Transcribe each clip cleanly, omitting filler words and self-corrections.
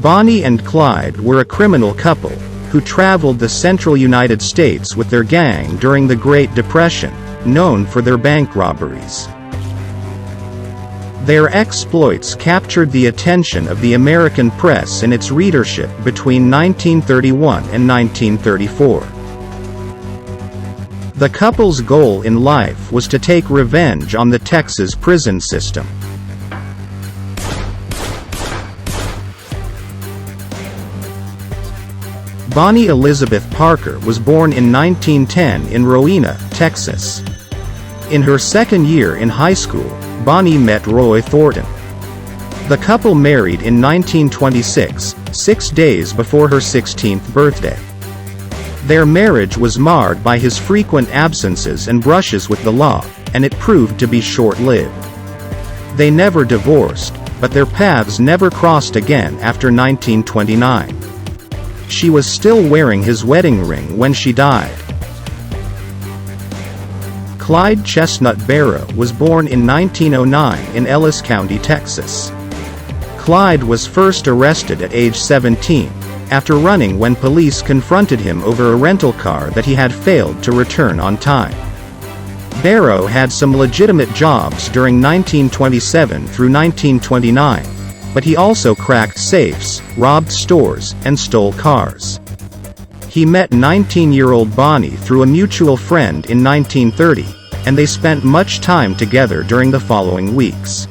Bonnie and Clyde were a criminal couple who traveled the central United States with their gang during the Great Depression, known for their bank robberies. Their exploits captured the attention of the American press and its readership between 1931 and 1934. The couple's goal in life was to take revenge on the Texas prison system. Bonnie Elizabeth Parker was born in 1910 in Rowena, Texas. In her second year in high school, Bonnie met Roy Thornton. The couple married in 1926, 6 days before her 16th birthday. Their marriage was marred by his frequent absences and brushes with the law, and it proved to be short-lived. They never divorced, but their paths never crossed again after 1929. She was still wearing his wedding ring when she died. Clyde Chestnut Barrow was born in 1909 in Ellis County, Texas. Clyde was first arrested at age 17, after running when police confronted him over a rental car that he had failed to return on time. Barrow had some legitimate jobs during 1927 through 1929, but he also cracked safes, robbed stores, and stole cars. He met 19-year-old Bonnie through a mutual friend in 1930, and they spent much time together during the following weeks.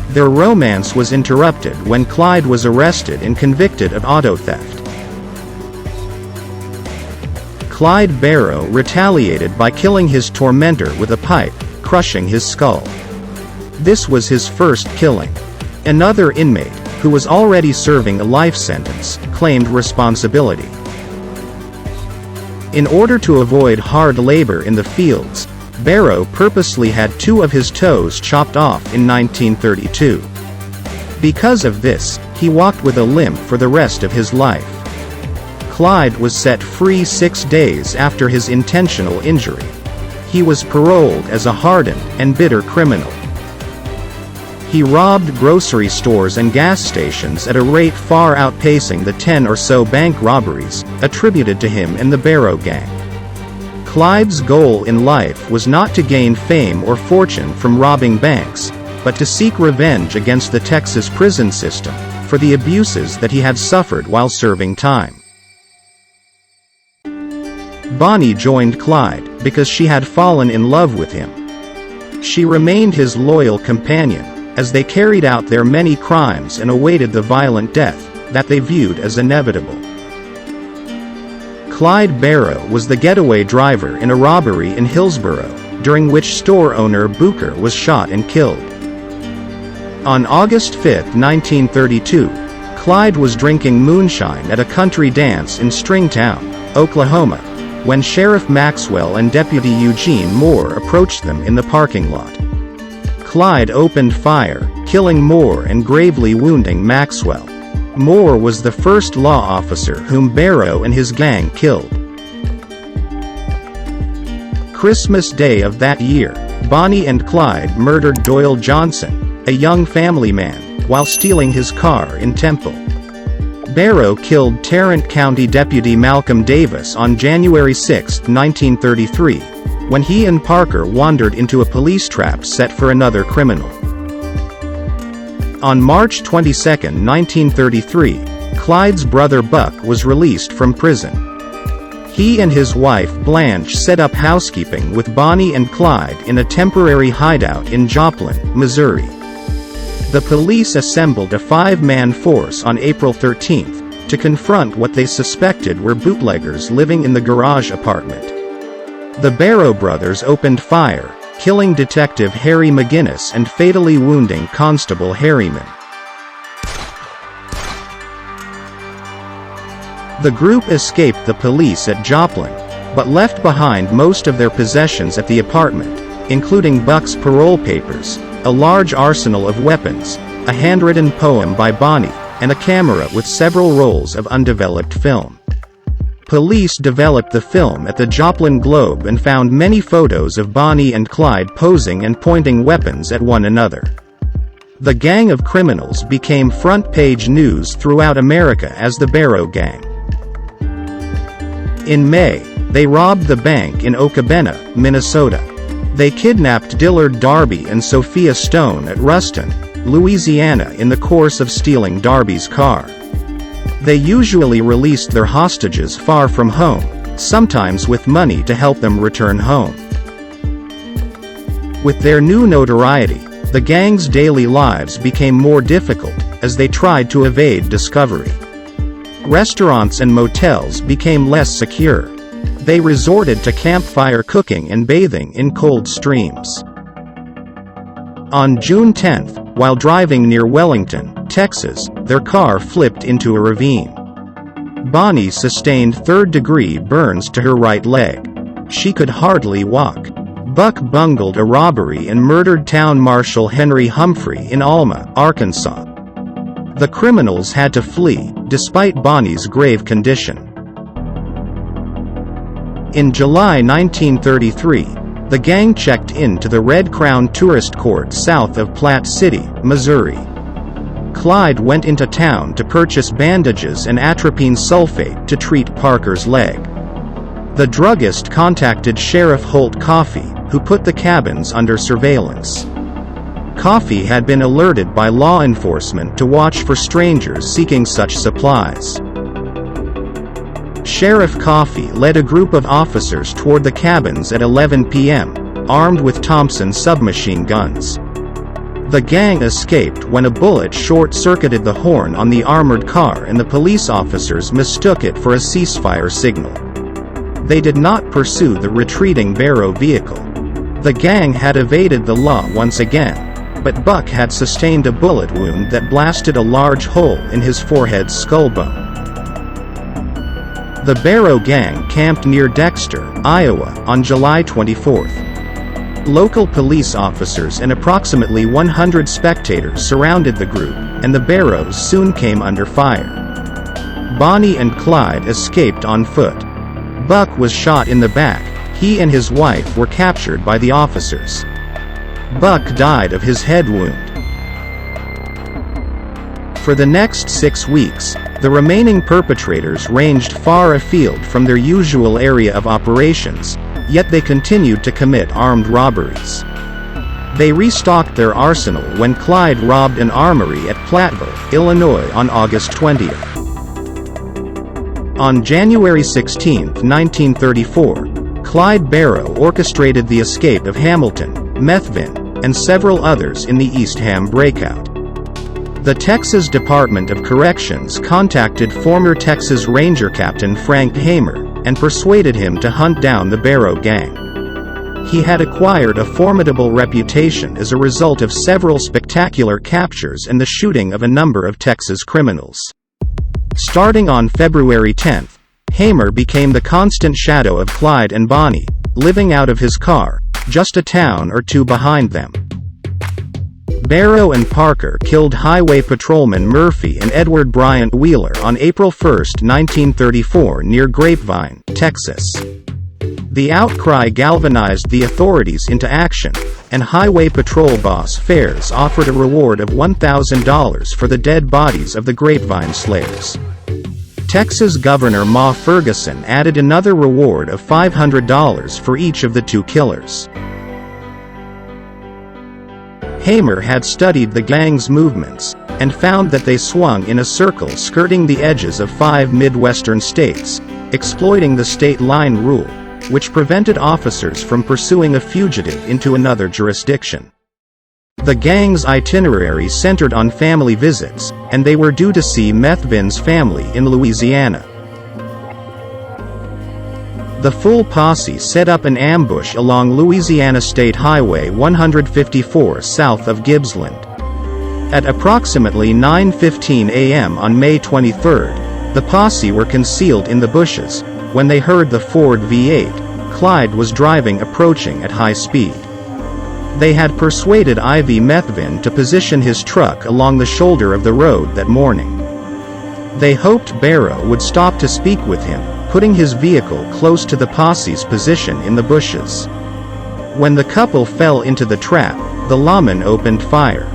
Their romance was interrupted when Clyde was arrested and convicted of auto theft. Clyde Barrow retaliated by killing his tormentor with a pipe, crushing his skull. This was his first killing. Another inmate, who was already serving a life sentence, claimed responsibility. In order to avoid hard labor in the fields, Barrow purposely had 2 of his toes chopped off in 1932. Because of this, he walked with a limp for the rest of his life. Clyde was set free 6 days after his intentional injury. He was paroled as a hardened and bitter criminal. He robbed grocery stores and gas stations at a rate far outpacing the 10 or so bank robberies attributed to him and the Barrow gang. Clyde's goal in life was not to gain fame or fortune from robbing banks, but to seek revenge against the Texas prison system for the abuses that he had suffered while serving time. Bonnie joined Clyde because she had fallen in love with him. She remained his loyal companion as they carried out their many crimes and awaited the violent death that they viewed as inevitable. Clyde Barrow was the getaway driver in a robbery in Hillsborough, during which store owner Booker was shot and killed. On August 5, 1932, Clyde was drinking moonshine at a country dance in Stringtown, Oklahoma, when Sheriff Maxwell and Deputy Eugene Moore approached them in the parking lot. Clyde opened fire, killing Moore and gravely wounding Maxwell. Moore was the first law officer whom Barrow and his gang killed. Christmas Day of that year, Bonnie and Clyde murdered Doyle Johnson, a young family man, while stealing his car in Temple. Barrow killed Tarrant County Deputy Malcolm Davis on January 6, 1933, when he and Parker wandered into a police trap set for another criminal. On March 22, 1933, Clyde's brother Buck was released from prison. He and his wife Blanche set up housekeeping with Bonnie and Clyde in a temporary hideout in Joplin, Missouri. The police assembled a 5-man force on April 13 to confront what they suspected were bootleggers living in the garage apartment. The Barrow brothers opened fire, killing Detective Harry McGinnis and fatally wounding Constable Harriman. The group escaped the police at Joplin, but left behind most of their possessions at the apartment, including Buck's parole papers, a large arsenal of weapons, a handwritten poem by Bonnie, and a camera with several rolls of undeveloped film. Police developed the film at the Joplin Globe and found many photos of Bonnie and Clyde posing and pointing weapons at one another. The gang of criminals became front-page news throughout America as the Barrow Gang. In May, they robbed the bank in Okabena, Minnesota. They kidnapped Dillard Darby and Sophia Stone at Ruston, Louisiana in the course of stealing Darby's car. They usually released their hostages far from home, sometimes with money to help them return home. With their new notoriety, the gang's daily lives became more difficult as they tried to evade discovery. Restaurants and motels became less secure. They resorted to campfire cooking and bathing in cold streams. On June 10, while driving near Wellington, Texas, their car flipped into a ravine. Bonnie sustained third-degree burns to her right leg. She could hardly walk. Buck bungled a robbery and murdered Town Marshal Henry Humphrey in Alma, Arkansas. The criminals had to flee, despite Bonnie's grave condition. In July 1933, the gang checked into the Red Crown Tourist Court south of Platte City, Missouri. Clyde went into town to purchase bandages and atropine sulfate to treat Parker's leg. The druggist contacted Sheriff Holt Coffey, who put the cabins under surveillance. Coffey had been alerted by law enforcement to watch for strangers seeking such supplies. Sheriff Coffey led a group of officers toward the cabins at 11 p.m., armed with Thompson submachine guns. The gang escaped when a bullet short-circuited the horn on the armored car and the police officers mistook it for a ceasefire signal. They did not pursue the retreating Barrow vehicle. The gang had evaded the law once again, but Buck had sustained a bullet wound that blasted a large hole in his forehead skull bone. The Barrow gang camped near Dexter, Iowa, on July 24. Local police officers and approximately 100 spectators surrounded the group, and the Barrows soon came under fire. Bonnie and Clyde escaped on foot. Buck was shot in the back. He and his wife were captured by the officers. Buck died of his head wound. For the next 6 weeks, the remaining perpetrators ranged far afield from their usual area of operations, yet they continued to commit armed robberies. They restocked their arsenal when Clyde robbed an armory at Platteville, Illinois on August 20. On January 16, 1934, Clyde Barrow orchestrated the escape of Hamilton, Methvin, and several others in the East Ham breakout. The Texas Department of Corrections contacted former Texas Ranger Captain Frank Hamer and persuaded him to hunt down the Barrow gang. He had acquired a formidable reputation as a result of several spectacular captures and the shooting of a number of Texas criminals. Starting on February 10, Hamer became the constant shadow of Clyde and Bonnie, living out of his car, just a town or two behind them. Barrow and Parker killed Highway Patrolman Murphy and Edward Bryant Wheeler on April 1, 1934 near Grapevine, Texas. The outcry galvanized the authorities into action, and Highway Patrol boss Fares offered a reward of $1,000 for the dead bodies of the Grapevine slayers. Texas Governor Ma Ferguson added another reward of $500 for each of the two killers. Hamer had studied the gang's movements, and found that they swung in a circle skirting the edges of 5 Midwestern states, exploiting the state line rule, which prevented officers from pursuing a fugitive into another jurisdiction. The gang's itinerary centered on family visits, and they were due to see Methvin's family in Louisiana. The full posse set up an ambush along Louisiana State Highway 154 south of Gibbsland. At approximately 9:15 a.m. on May 23, the posse were concealed in the bushes, when they heard the Ford V8 Clyde was driving approaching at high speed. They had persuaded Ivy Methvin to position his truck along the shoulder of the road that morning. They hoped Barrow would stop to speak with him, putting his vehicle close to the posse's position in the bushes. When the couple fell into the trap, the lawman opened fire.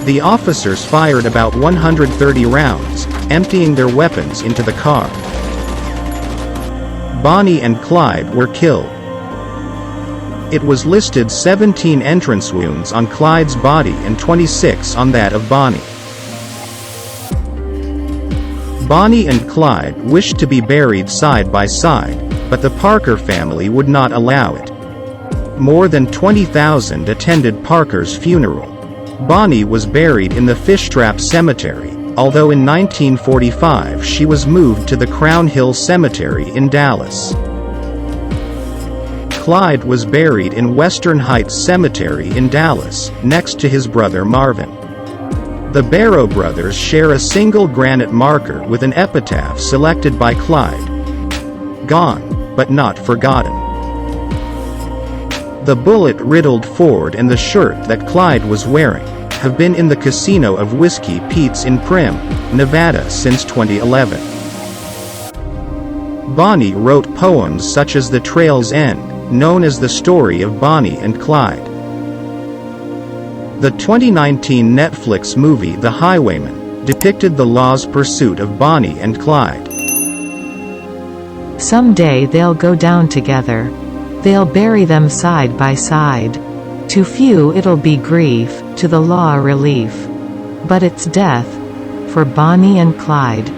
The officers fired about 130 rounds, emptying their weapons into the car. Bonnie and Clyde were killed. It was listed 17 entrance wounds on Clyde's body and 26 on that of Bonnie. Bonnie and Clyde wished to be buried side by side, but the Parker family would not allow it. More than 20,000 attended Parker's funeral. Bonnie was buried in the Fishtrap Cemetery, although in 1945 she was moved to the Crown Hill Cemetery in Dallas. Clyde was buried in Western Heights Cemetery in Dallas, next to his brother Marvin. The Barrow brothers share a single granite marker with an epitaph selected by Clyde. "Gone, but not forgotten." The bullet-riddled Ford and the shirt that Clyde was wearing have been in the casino of Whiskey Pete's in Primm, Nevada since 2011. Bonnie wrote poems such as The Trail's End, known as the story of Bonnie and Clyde. The 2019 Netflix movie The Highwayman depicted the law's pursuit of Bonnie and Clyde. Someday they'll go down together. They'll bury them side by side. To few it'll be grief, to the law relief. But it's death. For Bonnie and Clyde.